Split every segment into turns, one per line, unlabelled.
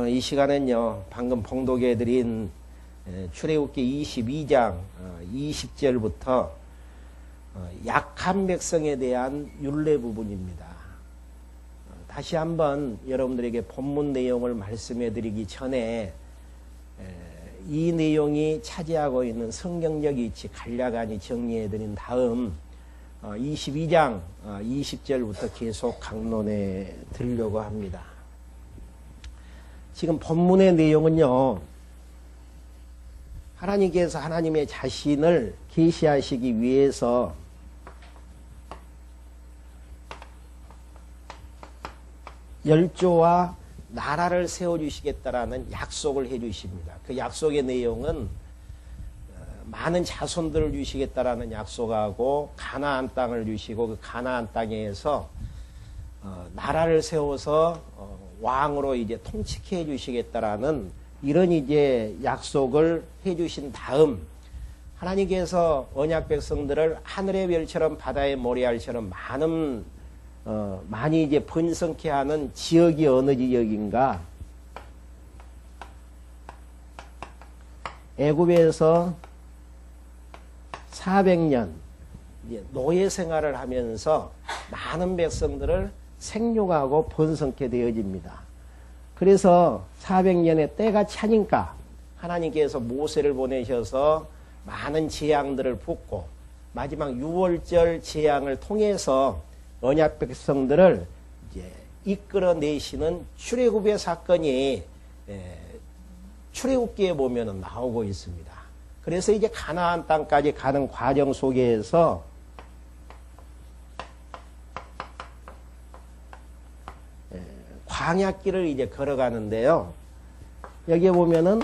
이 시간은요, 방금 봉독해 드린 출애굽기 22장 20절부터 약한 백성에 대한 율례 부분입니다. 다시 한번 여러분들에게 본문 내용을 말씀해 드리기 전에 이 내용이 차지하고 있는 성경적 위치 간략하니 정리해 드린 다음 22장 20절부터 계속 강론해 드리려고 합니다. 지금 본문의 내용은요, 하나님께서 하나님의 자신을 계시하시기 위해서 열조와 나라를 세워주시겠다라는 약속을 해주십니다. 그 약속의 내용은 많은 자손들을 주시겠다라는 약속하고 가나안 땅을 주시고 그 가나안 땅에서 나라를 세워서 왕으로 이제 통치해 주시겠다라는 이런 이제 약속을 해주신 다음 하나님께서 언약 백성들을 하늘의 별처럼 바다의 모래알처럼 많이 이제 번성케 하는 지역이 어느 지역인가? 애굽에서 400년 노예 생활을 하면서 많은 백성들을 생육하고 번성케 되어집니다. 그래서 400년의 때가 차니까 하나님께서 모세를 보내셔서 많은 재앙들을 붓고 마지막 6월절 재앙을 통해서 언약 백성들을 이제 이끌어내시는 출애굽의 사건이 출애굽기에 보면은 나오고 있습니다. 그래서 이제 가나안 땅까지 가는 과정 속에서 광야길을 이제 걸어가는데요. 여기에 보면은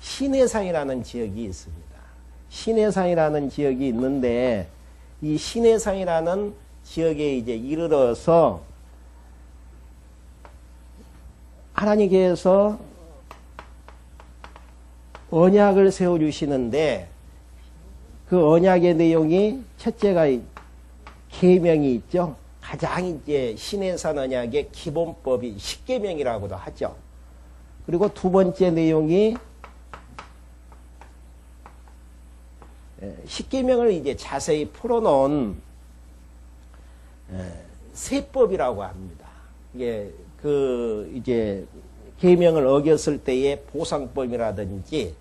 시내산이라는 지역이 있습니다. 시내산이라는 지역이 있는데 이 시내산이라는 지역에 이제 이르러서 하나님께서 언약을 세워주시는데 그 언약의 내용이 첫째가 계명이 있죠. 가장 이제 시내산 언약의 기본법이 십계명이라고도 하죠. 그리고 두 번째 내용이 십계명을 이제 자세히 풀어놓은 세법이라고 합니다. 이게 이제 계명을 어겼을 때의 보상법이라든지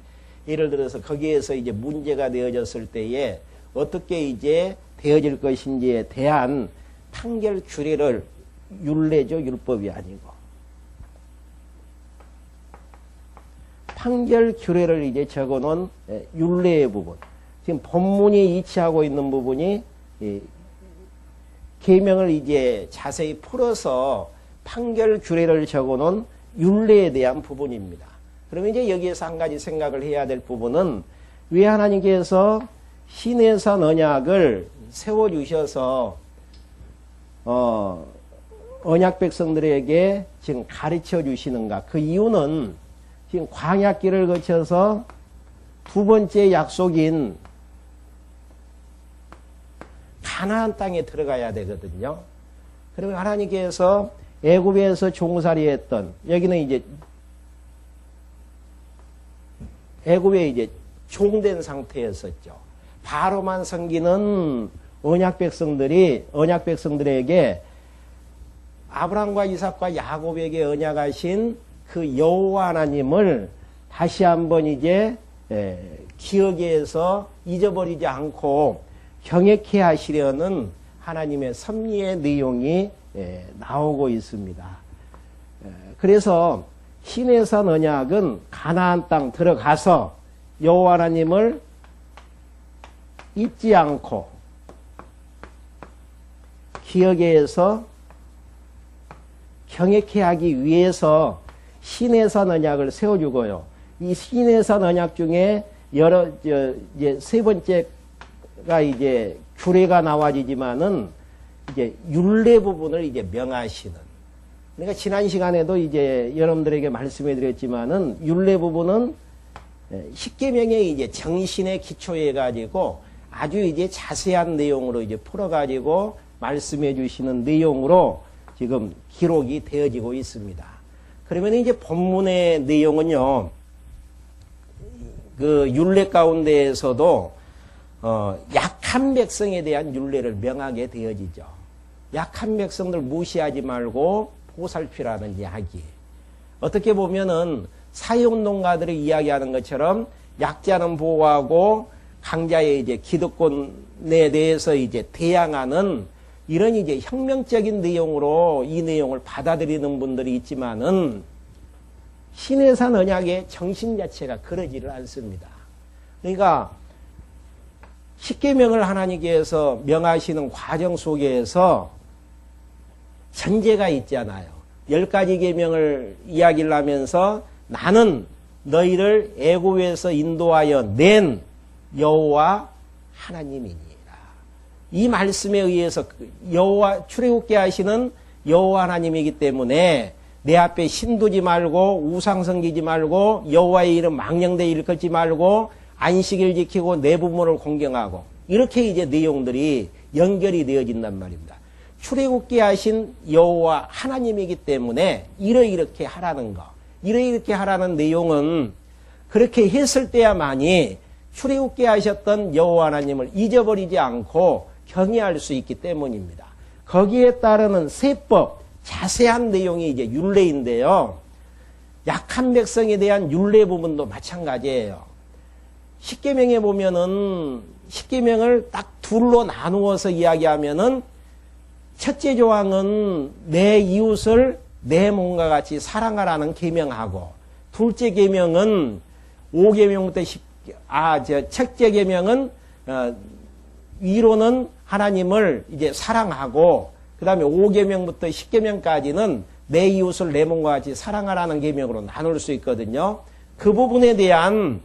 예를 들어서 거기에서 이제 문제가 되어졌을 때에 어떻게 이제 되어질 것인지에 대한 판결 규례를 율례죠, 율법이 아니고 판결 규례를 이제 적어놓은 율례의 부분. 지금 본문이 이치하고 있는 부분이 계명을 이제 자세히 풀어서 판결 규례를 적어놓은 율례에 대한 부분입니다. 그러면 이제 여기에서 한 가지 생각을 해야 될 부분은 왜 하나님께서 시내산 언약을 세워주셔서 언약 백성들에게 지금 가르쳐 주시는가? 그 이유는 지금 광야길을 거쳐서 두 번째 약속인 가나안 땅에 들어가야 되거든요. 그러면 하나님께서 애굽에서 종살이했던 여기는 이제 애굽에 이제 종된 상태였었죠. 바로만 섬기는 언약 백성들에게 아브라함과 이삭과 야곱에게 언약하신 그 여호와 하나님을 다시 한번 이제 기억에서 잊어버리지 않고 경외케 하시려는 하나님의 섭리의 내용이 나오고 있습니다. 그래서 시내산 언약은 가나안 땅 들어가서 여호와 하나님을 잊지 않고 기억에서 경외케 하기 위해서 시내산 언약을 세워주고요. 이 시내산 언약 중에 이제 세 번째가 이제 규례가 나와지지만은 이제 율례 부분을 이제 명하시는. 그러니까 지난 시간에도 이제 여러분들에게 말씀해 드렸지만은 율례 부분은 십계명의 이제 정신에 기초해 가지고 아주 이제 자세한 내용으로 이제 풀어 가지고 말씀해 주시는 내용으로 지금 기록이 되어지고 있습니다. 그러면 이제 본문의 내용은요, 그 율례 가운데에서도 약한 백성에 대한 율례를 명하게 되어지죠. 약한 백성들 무시하지 말고 보살피라는 이야기. 어떻게 보면은 사회운동가들이 이야기하는 것처럼 약자는 보호하고 강자의 이제 기득권에 대해서 이제 대항하는 이런 이제 혁명적인 내용으로 이 내용을 받아들이는 분들이 있지만은 신해산 언약의 정신 자체가 그러지를 않습니다. 그러니까 십계명을 하나님께서 명하시는 과정 속에서 전제가 있잖아요. 10가지 계명을 이야기를 하면서 나는 너희를 애굽에서 인도하여 낸 여호와 하나님이니라. 이 말씀에 의해서 여호와 출애굽게 하시는 여호와 하나님이기 때문에 내 앞에 신두지 말고 우상 섬기지 말고 여호와의 이름 망령되이 일컫지 말고 안식일 지키고 내 부모를 공경하고 이렇게 이제 내용들이 연결이 되어진단 말입니다. 출애굽게 하신 여호와 하나님이기 때문에 이렇게 하라는 거, 이렇게 하라는 내용은 그렇게 했을 때야만이 출애굽게 하셨던 여호와 하나님을 잊어버리지 않고 경외할 수 있기 때문입니다. 거기에 따르는 세법, 자세한 내용이 이제 율례인데요. 약한 백성에 대한 율례 부분도 마찬가지예요. 십계명에 보면은 십계명을 딱 둘로 나누어서 이야기하면은 첫째 조항은 내 이웃을 내 몸과 같이 사랑하라는 계명하고 둘째 계명은 5계명부터 첫째 계명은 위로는 하나님을 이제 사랑하고 그다음에 5계명부터 10계명까지는 내 이웃을 내 몸과 같이 사랑하라는 계명으로 나눌 수 있거든요. 그 부분에 대한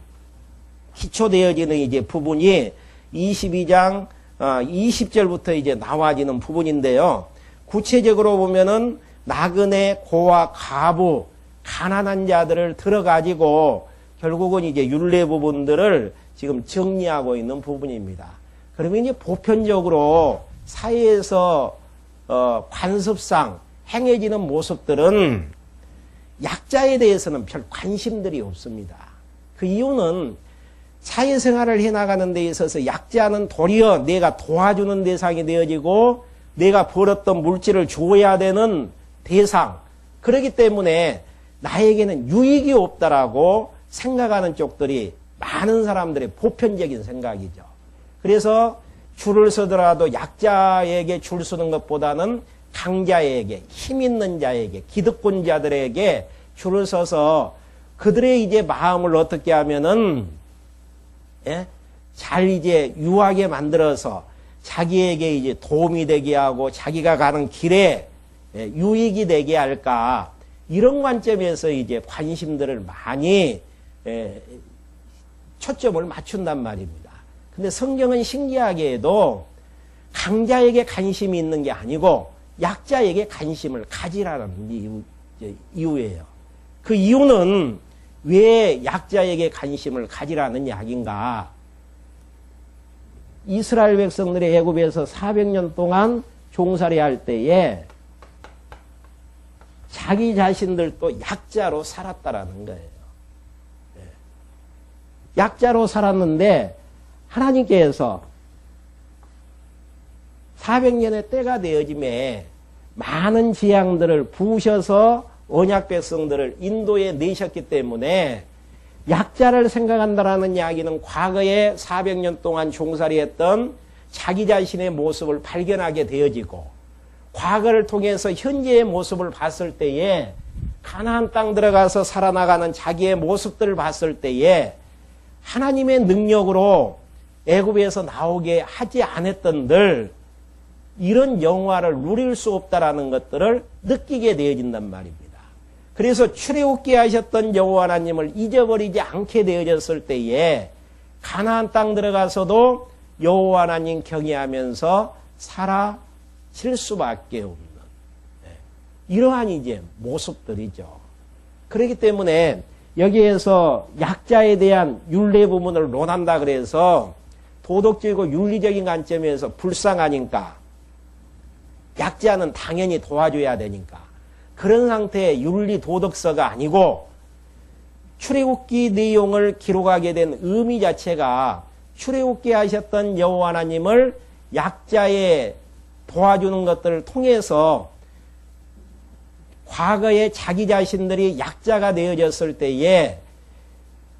기초되어지는 이제 부분이 22장 20절부터 이제 나와지는 부분인데요. 구체적으로 보면은 나그네, 고아, 과부, 가난한 자들을 들어가지고 결국은 이제 율례 부분들을 지금 정리하고 있는 부분입니다. 그러면 이제 보편적으로 사회에서 관습상 행해지는 모습들은 약자에 대해서는 별 관심들이 없습니다. 그 이유는 사회생활을 해나가는 데 있어서 약자는 도리어 내가 도와주는 대상이 되어지고 내가 벌었던 물질을 줘야 되는 대상, 그렇기 때문에 나에게는 유익이 없다라고 생각하는 쪽들이 많은 사람들의 보편적인 생각이죠. 그래서 줄을 서더라도 약자에게 줄 서는 것보다는 강자에게, 힘 있는 자에게, 기득권자들에게 줄을 서서 그들의 이제 마음을 어떻게 하면은 잘 이제 유하게 만들어서 자기에게 이제 도움이 되게 하고 자기가 가는 길에 유익이 되게 할까, 이런 관점에서 이제 관심들을 많이 초점을 맞춘단 말입니다. 근데 성경은 신기하게도 강자에게 관심이 있는 게 아니고 약자에게 관심을 가지라는 이유예요. 그 이유는 왜 약자에게 관심을 가지라는 이야기인가? 이스라엘 백성들이 애굽에서 400년 동안 종살이 할 때에 자기 자신들도 약자로 살았다라는 거예요. 약자로 살았는데 하나님께서 400년의 때가 되어짐에 많은 재앙들을 부으셔서 언약 백성들을 인도에 내셨기 때문에 약자를 생각한다라는 이야기는 과거에 400년 동안 종살이했던 자기 자신의 모습을 발견하게 되어지고, 과거를 통해서 현재의 모습을 봤을 때에 가나안 땅 들어가서 살아나가는 자기의 모습들을 봤을 때에 하나님의 능력으로 애굽에서 나오게 하지 않았던들 이런 영화를 누릴 수 없다라는 것들을 느끼게 되어진단 말입니다. 그래서 출애굽게 하셨던 여호와 하나님을 잊어버리지 않게 되어졌을 때에 가나안 땅 들어가서도 여호와 하나님 경외하면서 살아질 수밖에 없는 이러한 이제 모습들이죠. 그렇기 때문에 여기에서 약자에 대한 율례 부분을 논한다 그래서 도덕적이고 윤리적인 관점에서 불쌍하니까 약자는 당연히 도와줘야 되니까. 그런 상태의 윤리 도덕서가 아니고 출애굽기 내용을 기록하게 된 의미 자체가 출애굽기 하셨던 여호와 하나님을 약자에 도와주는 것들을 통해서 과거에 자기 자신들이 약자가 되어졌을 때에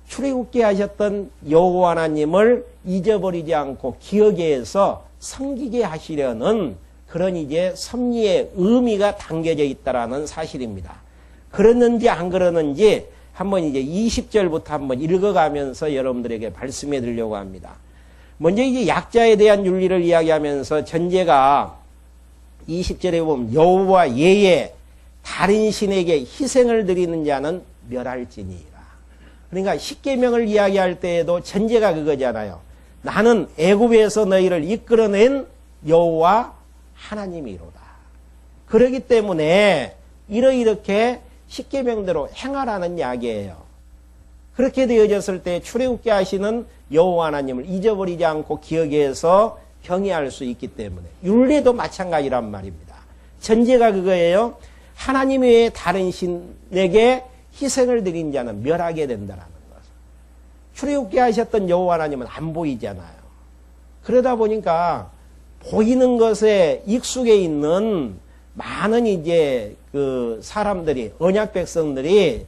출애굽기 하셨던 여호와 하나님을 잊어버리지 않고 기억에 해서 섬기게 하시려는 그런 이제 섭리의 의미가 담겨져 있다라는 사실입니다. 그랬는지 안 그러는지 한번 이제 20절부터 한번 읽어가면서 여러분들에게 말씀해 드리려고 합니다. 먼저 이제 약자에 대한 윤리를 이야기하면서 전제가 20절에 보면 여호와 예에 다른 신에게 희생을 드리는 자는 멸할지니라. 그러니까 십계명을 이야기할 때에도 전제가 그거잖아요. 나는 애굽에서 너희를 이끌어낸 여호와 하나님이로다. 그렇기 때문에 이렇게 십계명대로 행하라는 이야기예요. 그렇게 되어졌을 때 출애굽게 하시는 여호와 하나님을 잊어버리지 않고 기억해서 경외할 수 있기 때문에 율례도 마찬가지란 말입니다. 전제가 그거예요. 하나님 외에 다른 신에게 희생을 드린 자는 멸하게 된다라는 것. 출애굽게 하셨던 여호와 하나님은 안 보이잖아요. 그러다 보니까 보이는 것에 익숙해 있는 많은 이제 그 사람들이 언약 백성들이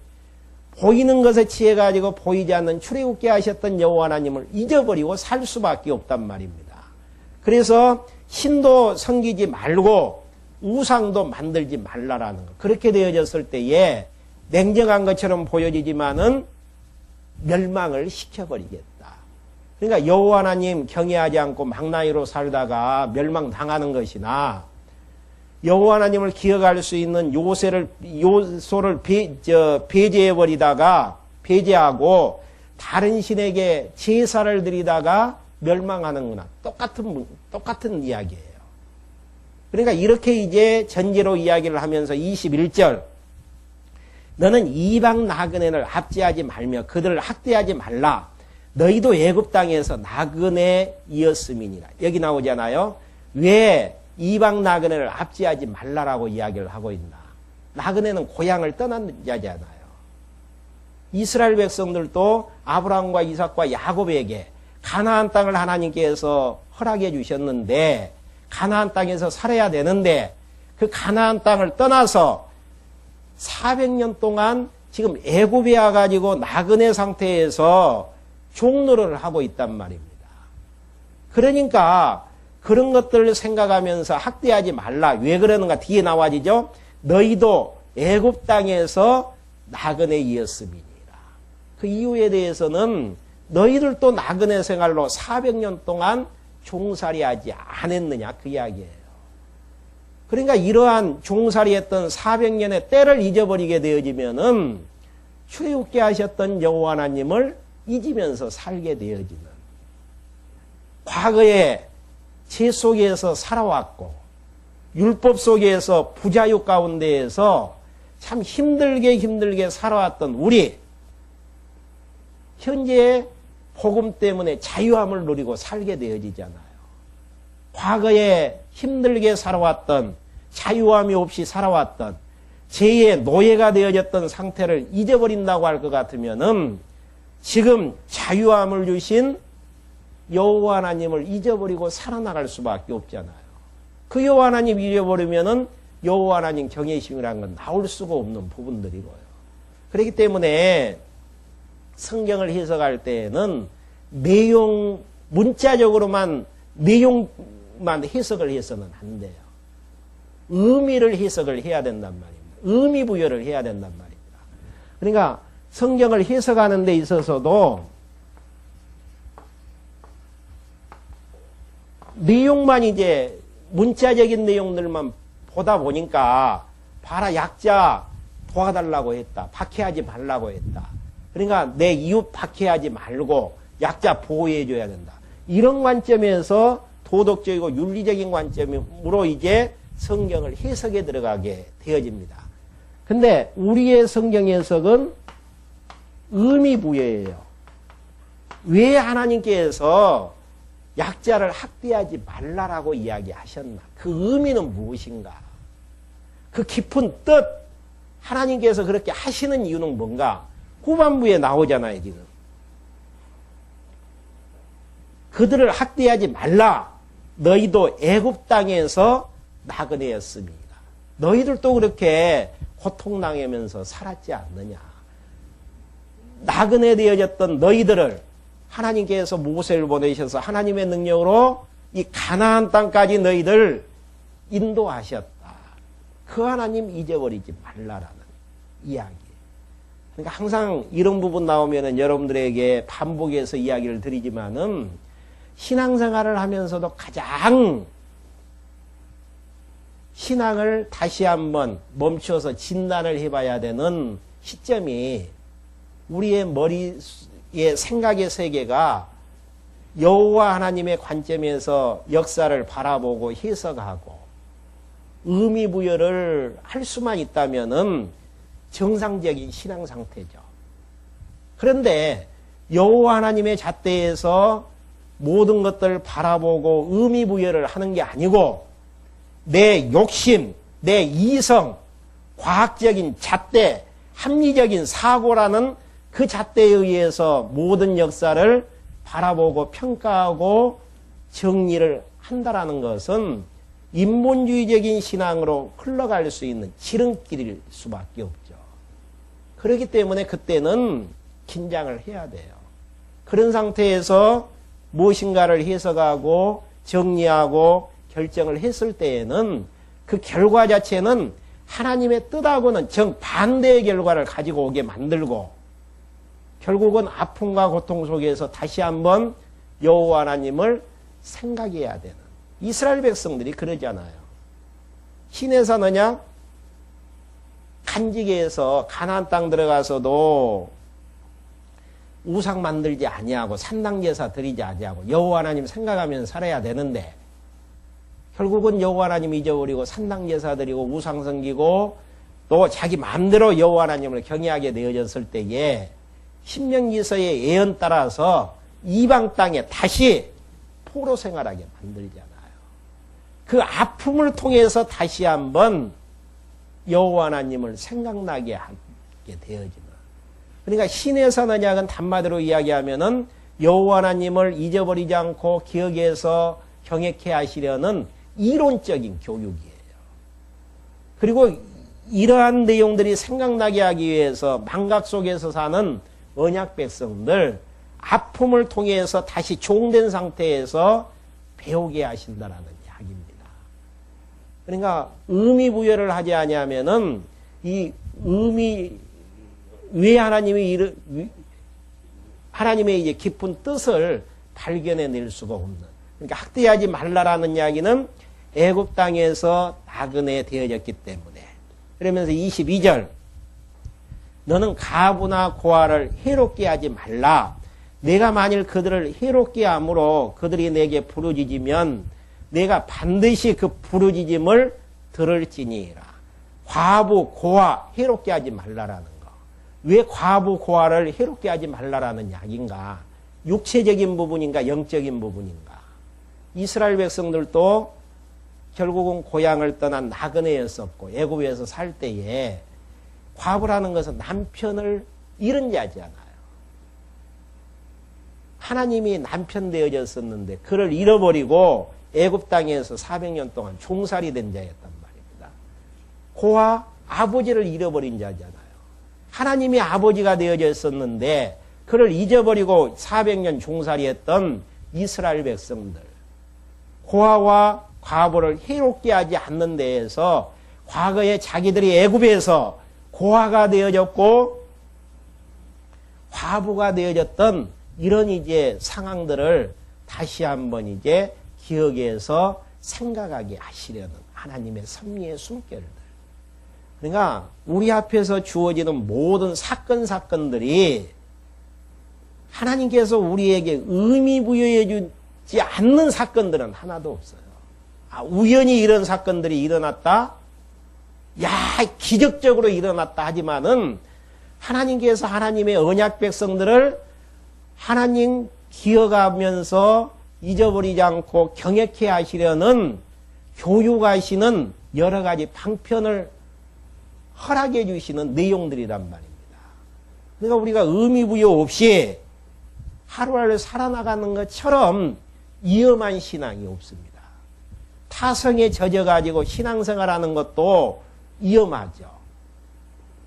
보이는 것에 취해 가지고 보이지 않는 출애굽게 하셨던 여호와 하나님을 잊어버리고 살 수밖에 없단 말입니다. 그래서 신도 섬기지 말고 우상도 만들지 말라라는 것. 그렇게 되어졌을 때에 냉정한 것처럼 보여지지만은 멸망을 시켜버리겠다. 그러니까 여호와 하나님 경외하지 않고 망나니로 살다가 멸망당하는 것이나 여호와 하나님을 기억할 수 있는 요소를 배제해버리다가 배제하고 다른 신에게 제사를 드리다가 멸망하는 거나 똑같은 이야기예요. 그러니까 이렇게 이제 전제로 이야기를 하면서 21절 너는 이방 나그네를 압제하지 말며 그들을 학대하지 말라. 너희도 애굽 땅에서 나그네이었음이니라. 여기 나오잖아요. 왜 이방 나그네를 압제하지 말라라고 이야기를 하고 있나. 나그네는 고향을 떠난 자잖아요. 이스라엘 백성들도 아브라함과 이삭과 야곱에게 가나안 땅을 하나님께서 허락해 주셨는데 가나안 땅에서 살아야 되는데 그 가나안 땅을 떠나서 400년 동안 지금 애굽에 와가지고 나그네 상태에서 종노릇을 하고 있단 말입니다. 그러니까 그런 것들을 생각하면서 학대하지 말라. 왜 그러는가 뒤에 나와지죠. 너희도 애굽 땅에서 나그네이었음이니라. 그 이유에 대해서는 너희들도 나그네 생활로 400년 동안 종살이하지 않았느냐 그 이야기예요. 그러니까 이러한 종살이했던 400년의 때를 잊어버리게 되어지면은 출애굽게 하셨던 여호와 하나님을 잊으면서 살게 되어지는 과거에 죄 속에서 살아왔고 율법 속에서 부자유 가운데에서 참 힘들게 살아왔던 우리 현재 복음 때문에 자유함을 누리고 살게 되어지잖아요. 과거에 힘들게 살아왔던 자유함이 없이 살아왔던 죄의 노예가 되어졌던 상태를 잊어버린다고 할 것 같으면은 지금 자유함을 주신 여호와 하나님을 잊어버리고 살아나갈 수밖에 없잖아요. 그 여호와 하나님 잊어버리면은 여호와 하나님 경외심이라는 건 나올 수가 없는 부분들이고요. 그렇기 때문에 성경을 해석할 때에는 문자적으로만 내용만 해석을 해서는 안 돼요. 의미를 해석을 해야 된단 말입니다. 의미 부여를 해야 된단 말입니다. 그러니까 성경을 해석하는 데 있어서도 내용만 이제 문자적인 내용들만 보다 보니까 봐라 약자 도와달라고 했다. 박해하지 말라고 했다. 그러니까 내 이웃 박해하지 말고 약자 보호해줘야 된다. 이런 관점에서 도덕적이고 윤리적인 관점으로 이제 성경을 해석에 들어가게 되어집니다. 근데 우리의 성경 해석은 의미 부여예요. 왜 하나님께서 약자를 학대하지 말라라고 이야기하셨나? 그 의미는 무엇인가? 그 깊은 뜻, 하나님께서 그렇게 하시는 이유는 뭔가? 후반부에 나오잖아요, 지금. 그들을 학대하지 말라. 너희도 애굽 땅에서 나그네였습니다. 너희들도 그렇게 고통당하면서 살았지 않느냐. 나그네 되어졌던 너희들을 하나님께서 모세를 보내셔서 하나님의 능력으로 이 가나안 땅까지 너희들 인도하셨다. 그 하나님 잊어버리지 말라라는 이야기. 그러니까 항상 이런 부분 나오면은 여러분들에게 반복해서 이야기를 드리지만은 신앙생활을 하면서도 가장 신앙을 다시 한번 멈춰서 진단을 해봐야 되는 시점이 우리의 머리의 생각의 세계가 여호와 하나님의 관점에서 역사를 바라보고 해석하고 의미 부여를 할 수만 있다면은 정상적인 신앙 상태죠. 그런데 여호와 하나님의 잣대에서 모든 것들을 바라보고 의미 부여를 하는 게 아니고 내 욕심, 내 이성, 과학적인 잣대, 합리적인 사고라는 그 잣대에 의해서 모든 역사를 바라보고 평가하고 정리를 한다라는 것은 인본주의적인 신앙으로 흘러갈 수 있는 지름길일 수밖에 없죠. 그렇기 때문에 그때는 긴장을 해야 돼요. 그런 상태에서 무엇인가를 해석하고 정리하고 결정을 했을 때에는 그 결과 자체는 하나님의 뜻하고는 정반대의 결과를 가지고 오게 만들고 결국은 아픔과 고통 속에서 다시 한번 여호와 하나님을 생각해야 되는 이스라엘 백성들이 그러잖아요. 시내산 언약 간직해서 가나안 땅 들어가서도 우상 만들지 아니하고 산당제사 드리지 아니하고 여호와 하나님 생각하면서 살아야 되는데 결국은 여호와 하나님 잊어버리고 산당제사 드리고 우상 섬기고 또 자기 마음대로 여호와 하나님을 경외하게 되어졌을 때에 신명기서의 예언 따라서 이방 땅에 다시 포로 생활하게 만들잖아요. 그 아픔을 통해서 다시 한번 여호와 하나님을 생각나게 하게 되어지는. 그러니까 시내산 언약은 단마디로 이야기하면은 여호와 하나님을 잊어버리지 않고 기억해서 경외케 하시려는 이론적인 교육이에요. 그리고 이러한 내용들이 생각나게 하기 위해서 망각 속에서 사는 언약 백성들 아픔을 통해서 다시 종된 상태에서 배우게 하신다라는 이야기입니다. 그러니까 의미 부여를 하지 아니하면은 이 의미 왜 하나님의 이제 깊은 뜻을 발견해낼 수가 없는. 그러니까 학대하지 말라라는 이야기는 애굽 땅에서 나그네 되어졌기 때문에. 그러면서 22절 너는 가부나 고아를 해롭게 하지 말라. 내가 만일 그들을 해롭게 함으로 그들이 내게 부르짖으면 내가 반드시 그 부르짖음을 들을지니라. 과부 고아 해롭게 하지 말라라는 거. 왜 과부 고아를 해롭게 하지 말라라는 이야기인가? 육체적인 부분인가 영적인 부분인가? 이스라엘 백성들도 결국은 고향을 떠난 나그네였었고 애굽에서 살 때에 과부라는 것은 남편을 잃은 자잖아요. 하나님이 남편 되어졌었는데 그를 잃어버리고 애굽 땅에서 400년 동안 종살이 된 자였단 말입니다. 고아 아버지를 잃어버린 자잖아요. 하나님이 아버지가 되어졌었는데 그를 잊어버리고 400년 종살이했던 이스라엘 백성들. 고아와 과부를 해롭게 하지 않는 데에서 과거에 자기들이 애굽에서 고아가 되어졌고 과부가 되어졌던 이런 이제 상황들을 다시 한번 이제 기억해서 생각하게 하시려는 하나님의 섭리의 숨결들. 그러니까 우리 앞에서 주어지는 모든 사건들이 하나님께서 우리에게 의미 부여해 주지 않는 사건들은 하나도 없어요. 우연히 이런 사건들이 일어났다? 야, 기적적으로 일어났다 하지만은 하나님께서 하나님의 언약 백성들을 하나님 기억하면서 잊어버리지 않고 경역해 하시려는 교육하시는 여러 가지 방편을 허락해 주시는 내용들이란 말입니다. 그러니까 우리가 의미 부여 없이 하루하루 살아나가는 것처럼 위험한 신앙이 없습니다. 타성에 젖어가지고 신앙생활하는 것도 위험하죠.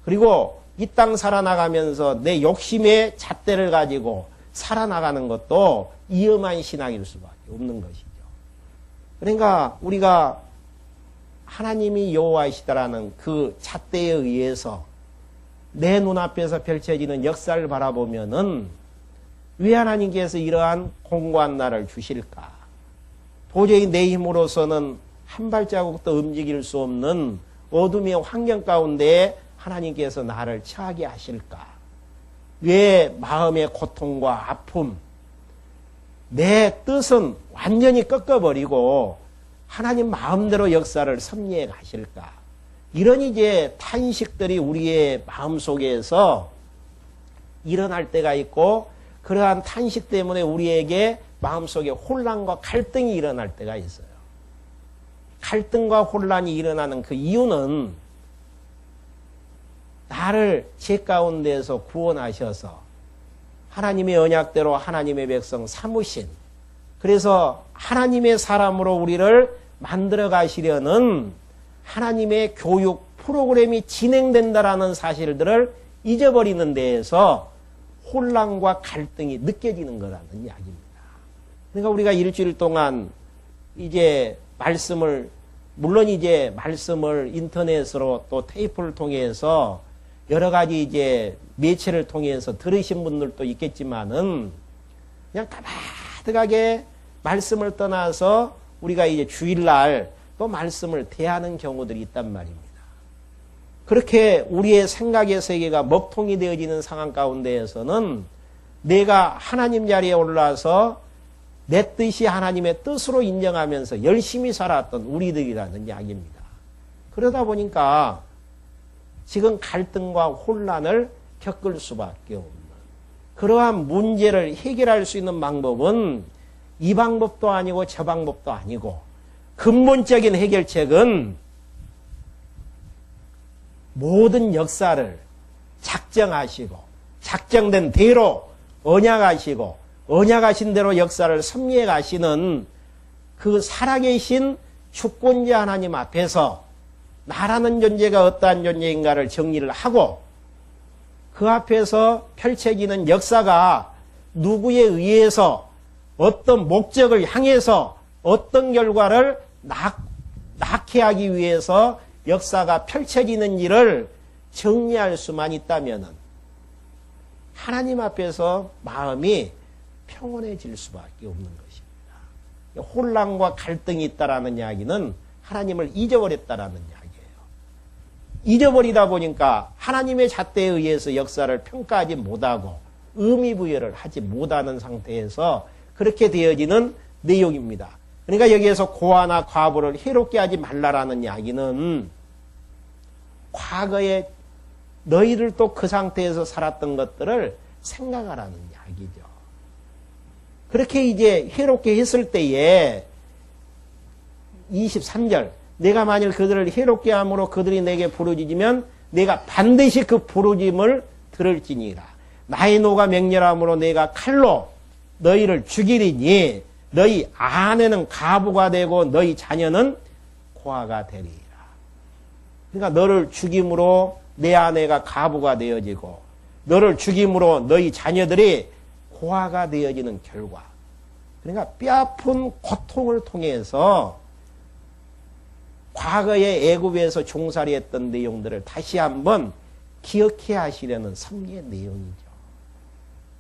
그리고 이 땅 살아나가면서 내 욕심의 잣대를 가지고 살아나가는 것도 위험한 신앙일 수밖에 없는 것이죠. 그러니까 우리가 하나님이 여호와이시다라는 그 잣대에 의해서 내 눈앞에서 펼쳐지는 역사를 바라보면은 왜 하나님께서 이러한 공고한 날을 주실까? 도저히 내 힘으로서는 한 발자국도 움직일 수 없는 어둠의 환경 가운데 하나님께서 나를 처하게 하실까? 왜 마음의 고통과 아픔, 내 뜻은 완전히 꺾어버리고 하나님 마음대로 역사를 섭리해 가실까? 이런 이제 탄식들이 우리의 마음속에서 일어날 때가 있고 그러한 탄식 때문에 우리에게 마음속에 혼란과 갈등이 일어날 때가 있어요. 갈등과 혼란이 일어나는 그 이유는 나를 죄 가운데서 구원하셔서 하나님의 언약대로 하나님의 백성 삼으신, 그래서 하나님의 사람으로 우리를 만들어 가시려는 하나님의 교육 프로그램이 진행된다라는 사실들을 잊어버리는 데에서 혼란과 갈등이 느껴지는 거라는 이야기입니다. 그러니까 우리가 일주일 동안 이제 말씀을, 물론 이제 말씀을 인터넷으로 또 테이프를 통해서 여러 가지 이제 매체를 통해서 들으신 분들도 있겠지만은 그냥 가마득하게 말씀을 떠나서 우리가 이제 주일날 또 말씀을 대하는 경우들이 있단 말입니다. 그렇게 우리의 생각의 세계가 먹통이 되어지는 상황 가운데에서는 내가 하나님 자리에 올라서 내 뜻이 하나님의 뜻으로 인정하면서 열심히 살았던 우리들이라는 이야기입니다. 그러다 보니까 지금 갈등과 혼란을 겪을 수밖에 없는, 그러한 문제를 해결할 수 있는 방법은 이 방법도 아니고 저 방법도 아니고 근본적인 해결책은 모든 역사를 작정하시고 작정된 대로 언약하시고 언약하신 대로 역사를 섭리해 가시는 그 살아계신 주권자 하나님 앞에서 나라는 존재가 어떠한 존재인가를 정리를 하고 그 앞에서 펼쳐지는 역사가 누구에 의해서 어떤 목적을 향해서 어떤 결과를 낳게 하기 위해서 역사가 펼쳐지는지를 정리할 수만 있다면 하나님 앞에서 마음이 평온해질 수밖에 없는 것입니다. 혼란과 갈등이 있다라는 이야기는 하나님을 잊어버렸다라는 이야기예요. 잊어버리다 보니까 하나님의 잣대에 의해서 역사를 평가하지 못하고 의미 부여를 하지 못하는 상태에서 그렇게 되어지는 내용입니다. 그러니까 여기에서 고아나 과부를 해롭게 하지 말라라는 이야기는 과거에 너희들도 그 상태에서 살았던 것들을 생각하라는 이야기죠. 그렇게 이제 해롭게 했을 때에 23절, 내가 만일 그들을 해롭게 함으로 그들이 내게 부르짖으면 내가 반드시 그 부르짖음을 들을지니라. 나의 노가 맹렬함으로 내가 칼로 너희를 죽이리니 너희 아내는 가부가 되고 너희 자녀는 고아가 되리라. 그러니까 너를 죽임으로 내 아내가 가부가 되어지고 너를 죽임으로 너희 자녀들이 고아가 되어지는 결과. 그러니까 뼈아픈 고통을 통해서 과거의 애굽에서 종살이했던 내용들을 다시 한번 기억해 하시려는 섭리의 내용이죠.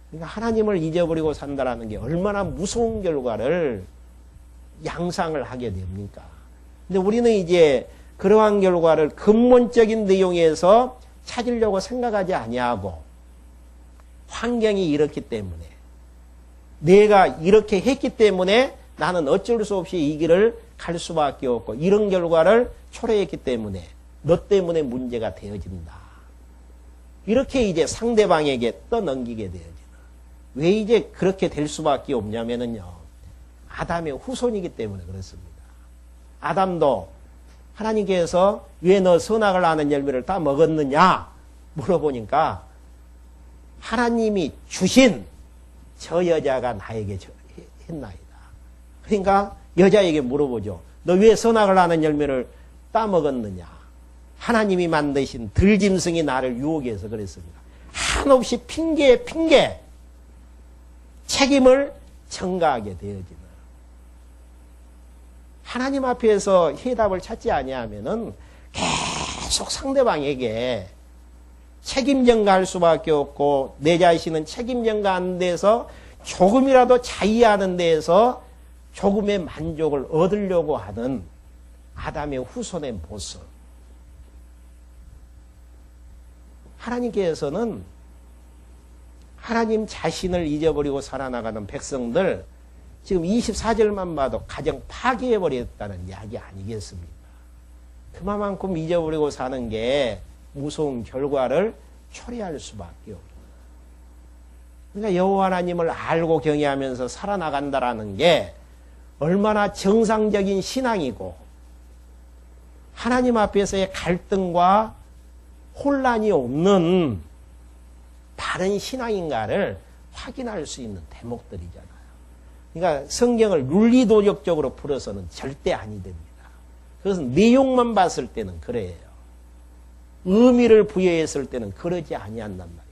그러니까 하나님을 잊어버리고 산다라는 게 얼마나 무서운 결과를 양상을 하게 됩니까? 근데 우리는 이제 그러한 결과를 근본적인 내용에서 찾으려고 생각하지 아니하고 환경이 이렇기 때문에 내가 이렇게 했기 때문에 나는 어쩔 수 없이 이 길을 갈 수밖에 없고 이런 결과를 초래했기 때문에 너 때문에 문제가 되어진다. 이렇게 이제 상대방에게 떠넘기게 되어지는. 왜 이제 그렇게 될 수밖에 없냐면요. 아담의 후손이기 때문에 그렇습니다. 아담도 하나님께서 왜 너 선악을 아는 열매를 다 먹었느냐 물어보니까 하나님이 주신 저 여자가 나에게 했나이다. 그러니까 여자에게 물어보죠. 너 왜 선악을 아는 열매를 따먹었느냐. 하나님이 만드신 들짐승이 나를 유혹해서 그랬습니다. 한없이 핑계에 핑계, 책임을 전가하게 되어지는. 하나님 앞에서 해답을 찾지 아니하면은 계속 상대방에게 책임 전가할 수밖에 없고, 내 자신은 책임 전가 안 돼서 조금이라도 자의하는 데에서 조금의 만족을 얻으려고 하는 아담의 후손의 모습. 하나님께서는 하나님 자신을 잊어버리고 살아나가는 백성들, 지금 24절만 봐도 가정 파괴해버렸다는 이야기 아니겠습니까? 그만큼 잊어버리고 사는 게 무서운 결과를 초래할 수밖에 없다. 그러니까 여호와 하나님을 알고 경외하면서 살아나간다라는 게 얼마나 정상적인 신앙이고 하나님 앞에서의 갈등과 혼란이 없는 바른 신앙인가를 확인할 수 있는 대목들이잖아요. 그러니까 성경을 윤리도덕적으로 풀어서는 절대 아니 됩니다. 그것은 내용만 봤을 때는 그래요. 의미를 부여했을 때는 그러지 아니한단 말입니다.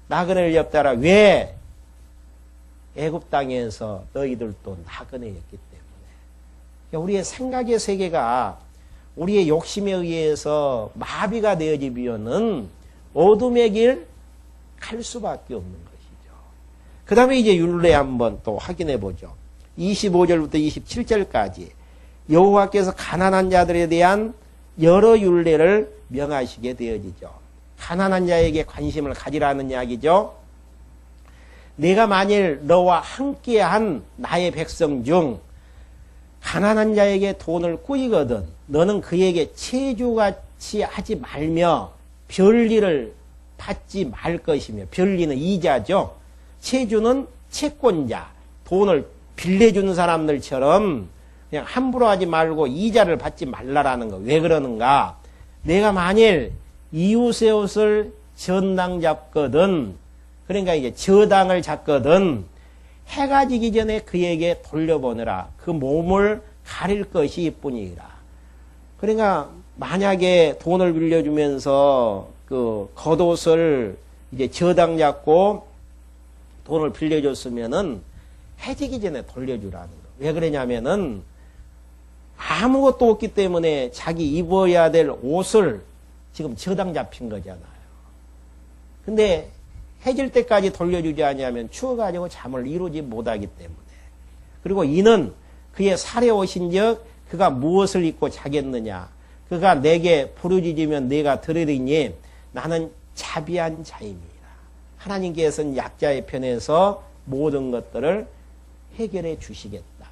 나그네를 엽다라 왜 애굽 땅에서 너희들도 나그네였기 때문에. 우리의 생각의 세계가 우리의 욕심에 의해서 마비가 되어지면은 어둠의 길 갈 수밖에 없는 것이죠. 그 다음에 이제 율례 한번 또 확인해 보죠. 25절부터 27절까지 여호와께서 가난한 자들에 대한 여러 율례를 명하시게 되어지죠. 가난한 자에게 관심을 가지라는 이야기죠. 내가 만일 너와 함께한 나의 백성 중 가난한 자에게 돈을 꾸이거든 너는 그에게 체주같이 하지 말며 별리를 받지 말 것이며, 별리는 이자죠. 체주는 채권자, 돈을 빌려주는 사람들처럼 그냥 함부로 하지 말고 이자를 받지 말라라는 거. 왜 그러는가? 내가 만일 이웃의 옷을 전당 잡거든, 그러니까 이제 저당을 잡거든 해가 지기 전에 그에게 돌려보내라. 그 몸을 가릴 것이 뿐이라. 그러니까 만약에 돈을 빌려주면서 그 겉옷을 이제 저당 잡고 돈을 빌려줬으면은 해지기 전에 돌려주라는 거. 왜 그러냐면은 아무것도 없기 때문에 자기 입어야 될 옷을 지금 저당 잡힌 거잖아요. 근데 해질 때까지 돌려주지 아니하면 추워가지고 잠을 이루지 못하기 때문에. 그리고 이는 그의 살에 오신즉 그가 무엇을 입고 자겠느냐. 그가 내게 부르짖으면 내가 들으리니 나는 자비한 자입니다. 하나님께서는 약자의 편에서 모든 것들을 해결해 주시겠다.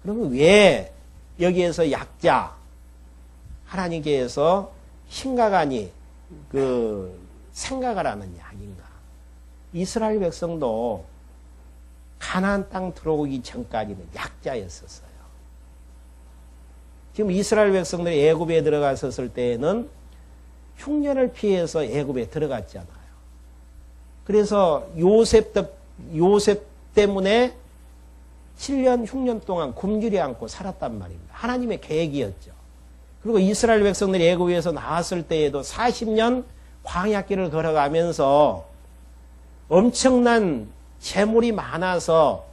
그러면 왜 여기에서 약자, 하나님께서 심각하니 생각을 하는 이야기인가? 이스라엘 백성도 가나안 땅 들어오기 전까지는 약자였었어요. 지금 이스라엘 백성들이 애굽에 들어갔었을 때에는 흉년을 피해서 애굽에 들어갔잖아요. 그래서 요셉 때문에 7년 흉년 동안 굶주려 안고 살았단 말입니다. 하나님의 계획이었죠. 그리고 이스라엘 백성들이 애굽에서 나왔을 때에도 40년 광야길을 걸어가면서 엄청난 재물이 많아서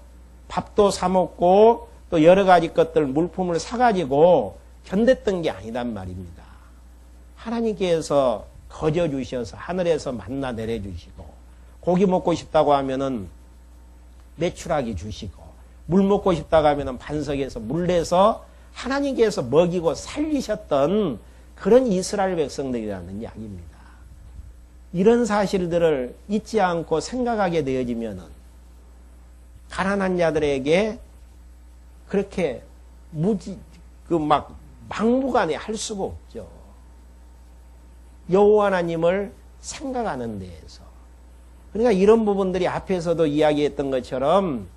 밥도 사 먹고 또 여러 가지 것들 물품을 사가지고 견뎠던 게 아니단 말입니다. 하나님께서 거저 주셔서 하늘에서 만나 내려주시고, 고기 먹고 싶다고 하면은 메추라기 주시고, 물 먹고 싶다고 하면은 반석에서 물 내서 하나님께서 먹이고 살리셨던 그런 이스라엘 백성들이라는 이야기입니다. 이런 사실들을 잊지 않고 생각하게 되어지면은 가난한 자들에게 그렇게 막무가내 할 수가 없죠. 여호와 하나님을 생각하는 데에서. 그러니까 이런 부분들이 앞에서도 이야기했던 것처럼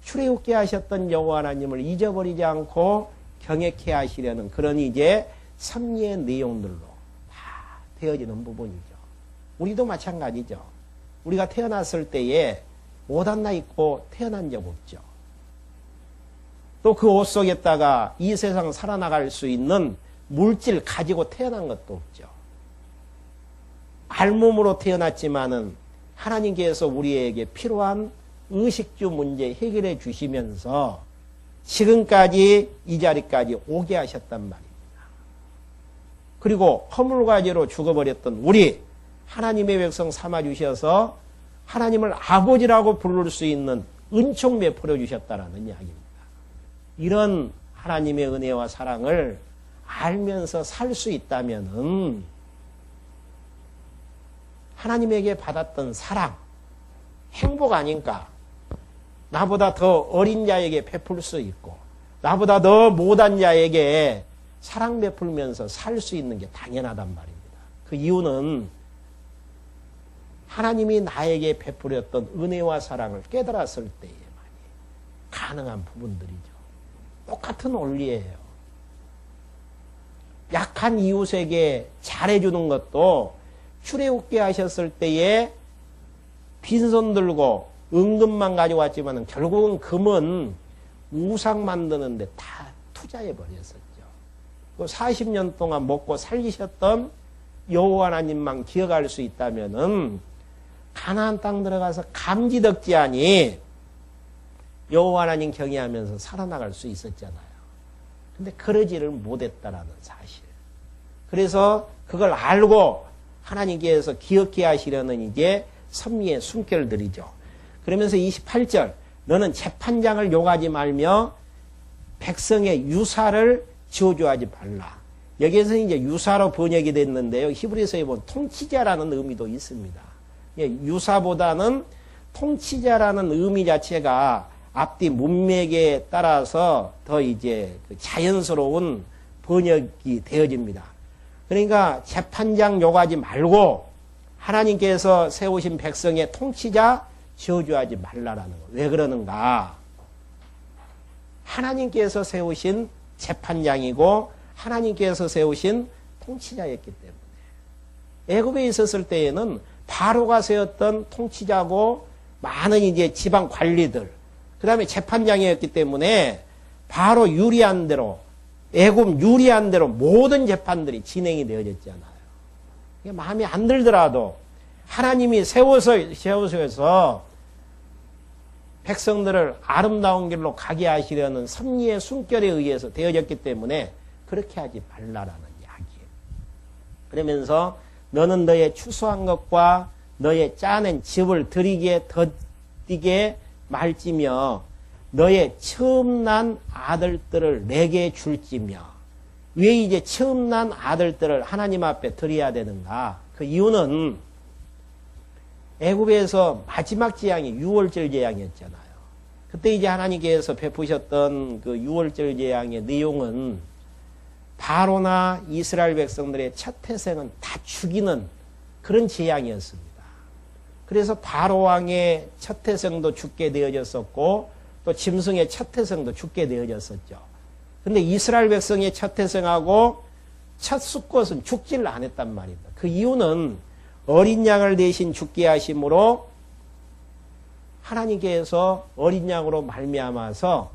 출애굽게 하셨던 여호와 하나님을 잊어버리지 않고 경외케 하시려는 그런 이제 섭리의 내용들로 다 되어지는 부분이죠. 우리도 마찬가지죠. 우리가 태어났을 때에 옷 하나 입고 태어난 적 없죠. 또 그 옷 속에다가 이 세상 살아나갈 수 있는 물질 가지고 태어난 것도 없죠. 알몸으로 태어났지만은 하나님께서 우리에게 필요한 의식주 문제 해결해 주시면서 지금까지 이 자리까지 오게 하셨단 말입니다. 그리고 허물과제로 죽어버렸던 우리 하나님의 백성 삼아주셔서 하나님을 아버지라고 부를 수 있는 은총 베풀어 주셨다라는 이야기입니다. 이런 하나님의 은혜와 사랑을 알면서 살 수 있다면은 하나님에게 받았던 사랑, 행복 아닌가? 나보다 더 어린 자에게 베풀 수 있고 나보다 더 못한 자에게 사랑 베풀면서 살 수 있는 게 당연하단 말입니다. 그 이유는 하나님이 나에게 베풀었던 은혜와 사랑을 깨달았을 때에만이 가능한 부분들이죠. 똑같은 원리예요. 약한 이웃에게 잘해주는 것도 출애굽게 하셨을 때에 빈손 들고 은금만 가져왔지만 결국은 금은 우상 만드는데 다 투자해버렸었죠. 40년 동안 먹고 살리셨던 여호와 하나님만 기억할 수 있다면은 가나안 땅 들어가서 감지덕지하니 여호와 하나님 경외하면서 살아나갈 수 있었잖아요. 근데 그러지를 못했다라는 사실. 그래서 그걸 알고 하나님께서 기억해 하시려는 이제 섭리의 숨결들이죠. 그러면서 28절 너는 재판장을 욕하지 말며 백성의 유사를 지어주하지 말라. 여기에서 이제 유사로 번역이 됐는데요. 히브리서에 보면 통치자라는 의미도 있습니다. 유사보다는 통치자라는 의미 자체가 앞뒤 문맥에 따라서 더 이제 자연스러운 번역이 되어집니다. 그러니까 재판장 욕하지 말고 하나님께서 세우신 백성의 통치자 저주하지 말라라는 거. 왜 그러는가? 하나님께서 세우신 재판장이고 하나님께서 세우신 통치자였기 때문에. 애굽에 있었을 때에는 바로가 세웠던 통치자고 많은 이제 지방 관리들, 그 다음에 재판장이었기 때문에 바로 유리한 대로, 애굽 유리한 대로 모든 재판들이 진행이 되어졌잖아요. 마음에 안 들더라도 하나님이 세우셔서 백성들을 아름다운 길로 가게 하시려는 섭리의 숨결에 의해서 되어졌기 때문에 그렇게 하지 말라라는 이야기예요. 그러면서 너는 너의 추수한 것과 너의 짜낸 즙을 드리게 더디게 말지며 너의 처음 난 아들들을 내게 줄지며. 왜 이제 처음 난 아들들을 하나님 앞에 드려야 되는가? 그 이유는 애굽에서 마지막 재앙이 유월절 재앙이었잖아요. 그때 이제 하나님께서 베푸셨던 그 유월절 재앙의 내용은 바로나 이스라엘 백성들의 첫 태생은 다 죽이는 그런 재앙이었습니다. 그래서 바로 왕의 첫 태생도 죽게 되어졌었고 또 짐승의 첫 태생도 죽게 되어졌었죠. 근데 이스라엘 백성의 첫 태생하고 첫 수컷은 죽지를 않았단 말입니다. 그 이유는 어린 양을 대신 죽게 하심으로 하나님께서 어린 양으로 말미암아서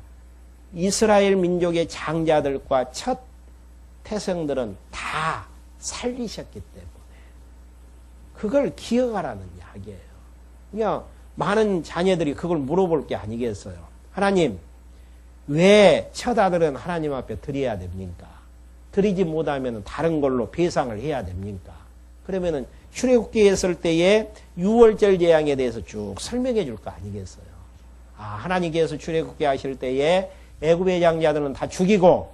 이스라엘 민족의 장자들과 첫 태생들은 다 살리셨기 때문에 그걸 기억하라는 이야기예요. 그냥 많은 자녀들이 그걸 물어볼 게 아니겠어요. 하나님, 왜 첫 아들은 하나님 앞에 드려야 됩니까? 드리지 못하면 다른 걸로 배상을 해야 됩니까? 그러면은 출애굽기에 했을 때에 유월절 재앙에 대해서 쭉 설명해 줄 거 아니겠어요? 아, 하나님께서 출애굽기 하실 때에 애굽의 장자들은 다 죽이고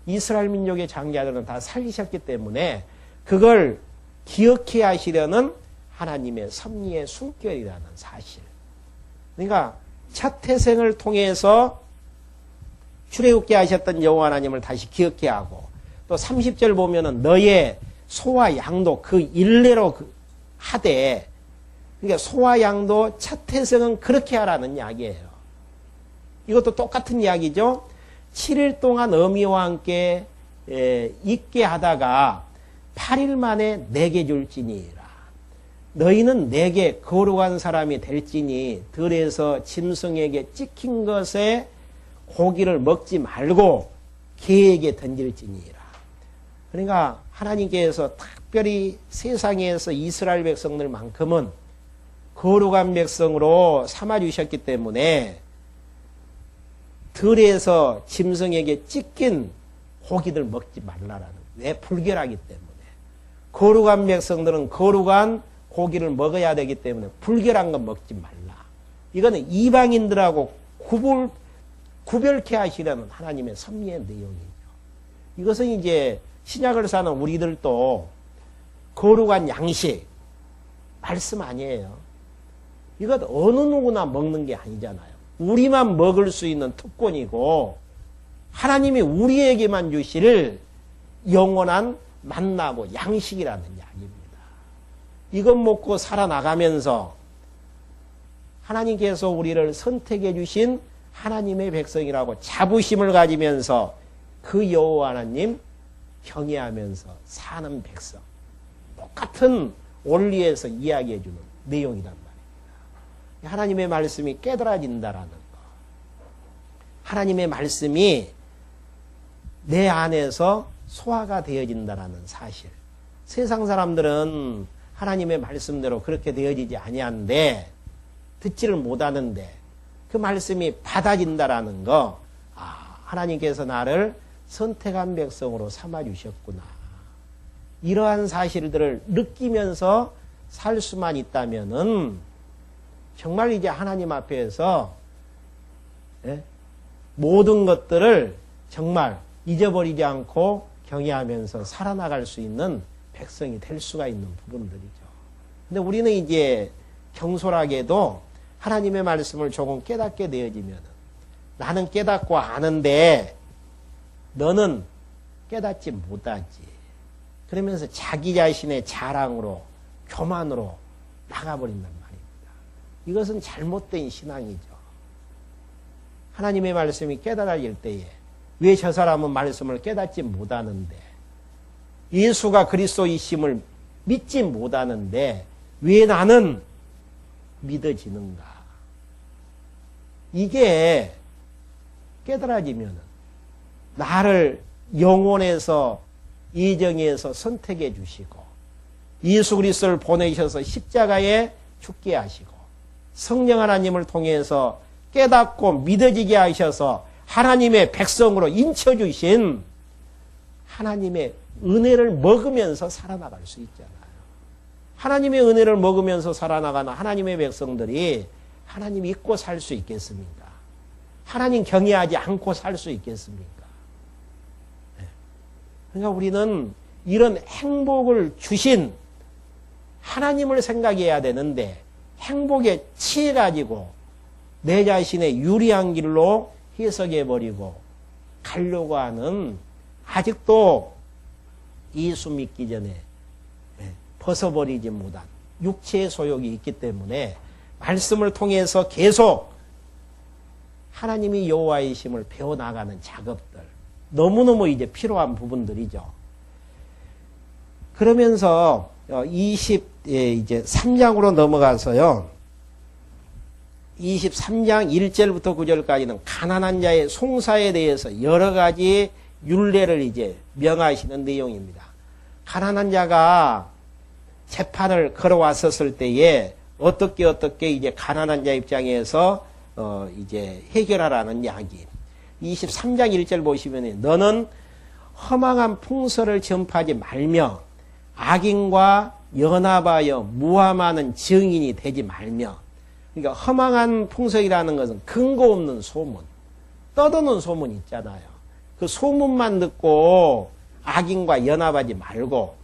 이스라엘 민족의 장자들은 다 살리셨기 때문에 그걸 기억해 하시려는 하나님의 섭리의 숨결이라는 사실. 그러니까 첫 태생을 통해서 출애굽게 하셨던 여호와 하나님을 다시 기억해 하고 또 30절 보면은 너의 소와 양도 그 일례로 하되, 그러니까 소와 양도 첫 태생은 그렇게 하라는 이야기예요. 이것도 똑같은 이야기죠. 7일 동안 어미와 함께 있게 하다가 8일 만에 내게 줄지니라. 너희는 내게 거룩한 사람이 될지니 들에서 짐승에게 찍힌 것에 고기를 먹지 말고 개에게 던질지니라. 그러니까 하나님께서 특별히 세상에서 이스라엘 백성들만큼은 거룩한 백성으로 삼아주셨기 때문에 들에서 짐승에게 찢긴 고기들 먹지 말라라는 거예요. 왜? 불결하기 때문에. 거룩한 백성들은 거룩한 고기를 먹어야 되기 때문에 불결한 건 먹지 말라. 이거는 이방인들하고 구별케 하시려는 하나님의 섭리의 내용이죠. 이것은 이제 신약을 사는 우리들도 거룩한 양식, 말씀 아니에요. 이것 어느 누구나 먹는 게 아니잖아요. 우리만 먹을 수 있는 특권이고 하나님이 우리에게만 주실 영원한 만나고 양식이라는 이야기입니다. 이것 먹고 살아나가면서 하나님께서 우리를 선택해 주신 하나님의 백성이라고 자부심을 가지면서 그 여호와 하나님 경외하면서 사는 백성. 똑같은 원리에서 이야기해 주는 내용이란 말입니다. 하나님의 말씀이 깨달아진다라는 거. 하나님의 말씀이 내 안에서 소화가 되어진다라는 사실. 세상 사람들은 하나님의 말씀대로 그렇게 되어지지 아니하는데 듣지를 못하는데 그 말씀이 받아진다라는 거. 아, 하나님께서 나를 선택한 백성으로 삼아주셨구나. 이러한 사실들을 느끼면서 살 수만 있다면은 정말 이제 하나님 앞에서 모든 것들을 정말 잊어버리지 않고 경외하면서 살아나갈 수 있는 백성이 될 수가 있는 부분들이죠. 근데 우리는 이제 경솔하게도 하나님의 말씀을 조금 깨닫게 되어지면 나는 깨닫고 아는데 너는 깨닫지 못하지. 그러면서 자기 자신의 자랑으로 교만으로 나가버린단 말입니다. 이것은 잘못된 신앙이죠. 하나님의 말씀이 깨달아질 때에 왜 저 사람은 말씀을 깨닫지 못하는데 예수가 그리스도이심을 믿지 못하는데 왜 나는 믿어지는가? 이게 깨달아지면 나를 영혼에서 예정에서 선택해 주시고 예수 그리스도를 보내셔서 십자가에 죽게 하시고 성령 하나님을 통해서 깨닫고 믿어지게 하셔서 하나님의 백성으로 인쳐주신 하나님의 은혜를 먹으면서 살아나갈 수 있잖아요. 하나님의 은혜를 먹으면서 살아나가는 하나님의 백성들이 하나님 잊고 살 수 있겠습니까? 하나님 경외하지 않고 살 수 있겠습니까? 그러니까 우리는 이런 행복을 주신 하나님을 생각해야 되는데 행복에 취해가지고 내 자신의 유리한 길로 해석해버리고 가려고 하는 아직도 예수 믿기 전에 벗어버리지 못한 육체의 소욕이 있기 때문에 말씀을 통해서 계속 하나님이 여호와이심을 배워나가는 작업들 너무너무 이제 필요한 부분들이죠. 그러면서 23장으로 넘어가서요. 23장 1절부터 9절까지는 가난한 자의 송사에 대해서 여러 가지 율례를 이제 명하시는 내용입니다. 가난한 자가 재판을 걸어왔었을 때에 어떻게 이제 가난한 자 입장에서 이제 해결하라는 이야기. 23장 1절 보시면 너는 허망한 풍설을 전파하지 말며 악인과 연합하여 무함하는 증인이 되지 말며. 그러니까 허망한 풍설이라는 것은 근거 없는 소문, 떠드는 소문 있잖아요. 그 소문만 듣고 악인과 연합하지 말고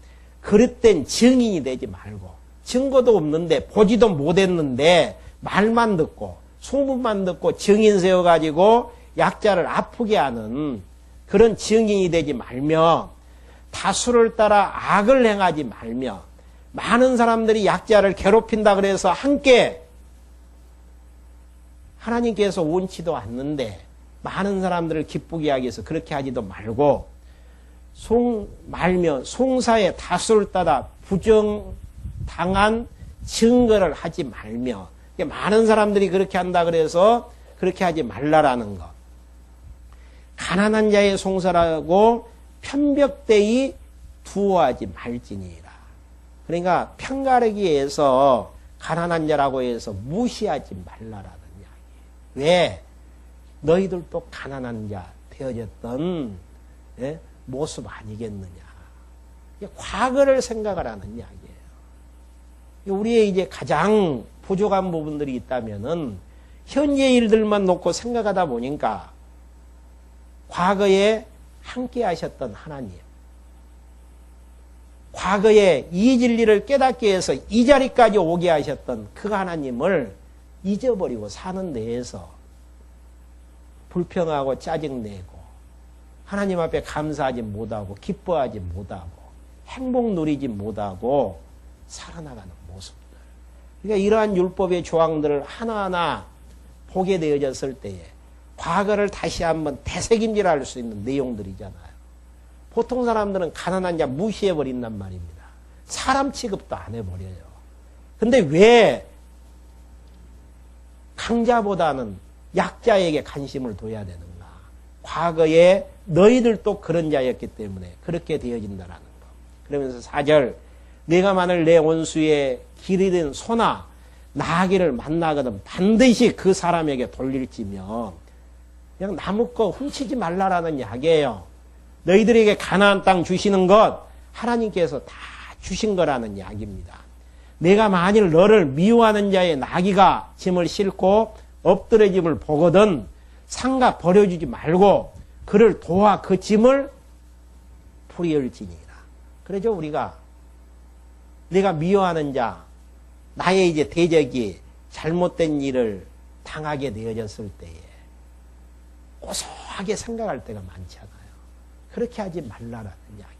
그릇된 증인이 되지 말고 증거도 없는데 보지도 못했는데 말만 듣고 소문만 듣고 증인 세워가지고 약자를 아프게 하는 그런 증인이 되지 말며 다수를 따라 악을 행하지 말며 많은 사람들이 약자를 괴롭힌다 그래서 함께 하나님께서 원치도 않는데 많은 사람들을 기쁘게 하기 위해서 그렇게 하지도 말고 말며 송사의 다수를 따라 부정당한 증거를 하지 말며 많은 사람들이 그렇게 한다 그래서 그렇게 하지 말라라는 것. 가난한 자의 송사라고 편벽되이 두어하지 말지니라. 그러니까 편가르기에서 가난한 자라고 해서 무시하지 말라라는 이야기. 왜? 너희들도 가난한 자 되어졌던 모습 아니겠느냐. 과거를 생각하라는 이야기예요. 우리의 이제 가장 부족한 부분들이 있다면은 현재 일들만 놓고 생각하다 보니까 과거에 함께 하셨던 하나님, 과거에 이 진리를 깨닫기 위해서 이 자리까지 오게 하셨던 그 하나님을 잊어버리고 사는 데에서 불평하고 짜증내고 하나님 앞에 감사하지 못하고 기뻐하지 못하고 행복 누리지 못하고 살아나가는 모습들. 그러니까 이러한 율법의 조항들을 하나하나 보게 되어졌을 때에 과거를 다시 한번 되새김질할 수 있는 내용들이잖아요. 보통 사람들은 가난한 자 무시해버린단 말입니다. 사람 취급도 안 해버려요. 근데 왜 강자보다는 약자에게 관심을 둬야 되는가? 과거에 너희들도 그런 자였기 때문에 그렇게 되어진다라는 거. 그러면서 4절, 내가 만일 내 원수의 길이든 소나 나귀를 만나거든 반드시 그 사람에게 돌릴지며, 그냥 남의 거 훔치지 말라라는 이야기예요. 너희들에게 가나안 땅 주시는 것 하나님께서 다 주신 거라는 이야기입니다. 내가 만일 너를 미워하는 자의 나귀가 짐을 싣고 엎드러짐을 보거든 상가 버려주지 말고 그를 도와 그 짐을 풀이할지니라. 그러죠. 우리가 내가 미워하는 자, 나의 이제 대적이 잘못된 일을 당하게 되어졌을 때에 고소하게 생각할 때가 많잖아요. 그렇게 하지 말라라는 이야기.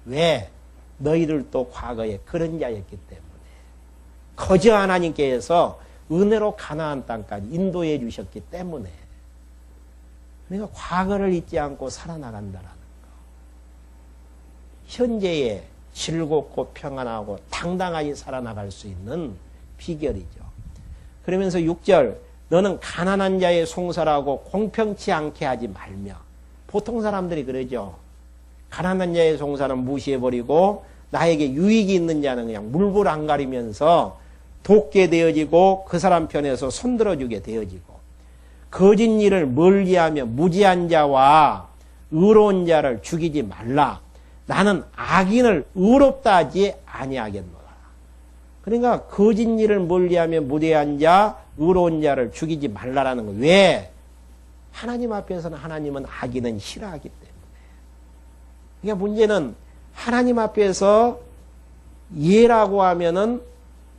왜? 너희들도 과거에 그런 자였기 때문에 거저 하나님께서 은혜로 가나안 땅까지 인도해 주셨기 때문에, 그러니까 과거를 잊지 않고 살아나간다라는 거. 현재에 즐겁고 평안하고 당당하게 살아나갈 수 있는 비결이죠. 그러면서 6절, 너는 가난한 자의 송사라고 공평치 않게 하지 말며. 보통 사람들이 그러죠. 가난한 자의 송사는 무시해버리고 나에게 유익이 있는 자는 그냥 물불 안 가리면서 돕게 되어지고 그 사람 편에서 손들어주게 되어지고, 거짓 일을 멀리하며 무지한 자와 의로운 자를 죽이지 말라. 나는 악인을 의롭다 하지 아니하겠노라. 그러니까 거짓 일을 멀리하며 무지한 자, 의로운 자를 죽이지 말라라는 거. 왜? 하나님 앞에서는 하나님은 악인은 싫어하기 때문에. 그러니까 문제는 하나님 앞에서 예라고 하면은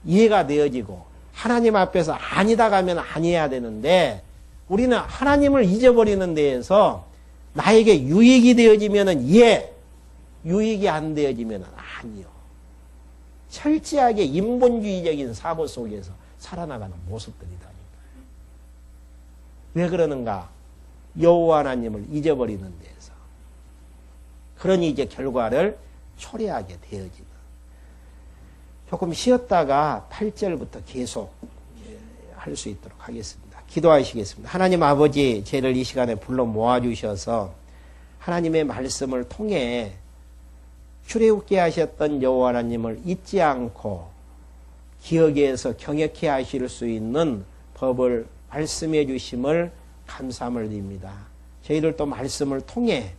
예가 되어지고 하나님 앞에서 아니다 가면 아니어야 되는데, 우리는 하나님을 잊어버리는 데에서 나에게 유익이 되어지면은 예, 유익이 안 되어지면은 아니요. 철저하게 인본주의적인 사고 속에서 살아나가는 모습들이다니까요. 왜 그러는가? 여호와 하나님을 잊어버리는 데에서. 그러니 이제 결과를 초래하게 되어지는. 조금 쉬었다가 8절부터 계속 할 수 있도록 하겠습니다. 기도하시겠습니다. 하나님 아버지, 저희를 이 시간에 불러 모아주셔서 하나님의 말씀을 통해 출애굽게 하셨던 여호와 하나님을 잊지 않고 기억에서 경외케 하실 수 있는 법을 말씀해 주심을 감사함을 드립니다. 저희들도 말씀을 통해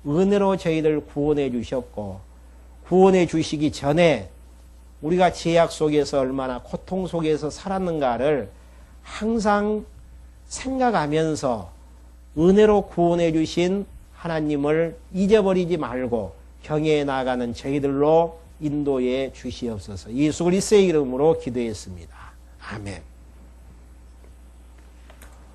은혜로 저희들 구원해 주셨고, 구원해 주시기 전에 우리가 죄악 속에서 얼마나 고통 속에서 살았는가를 항상 생각하면서 은혜로 구원해 주신 하나님을 잊어버리지 말고 경외해 나가는 저희들로 인도해 주시옵소서. 예수 그리스도의 이름으로 기도했습니다. 아멘.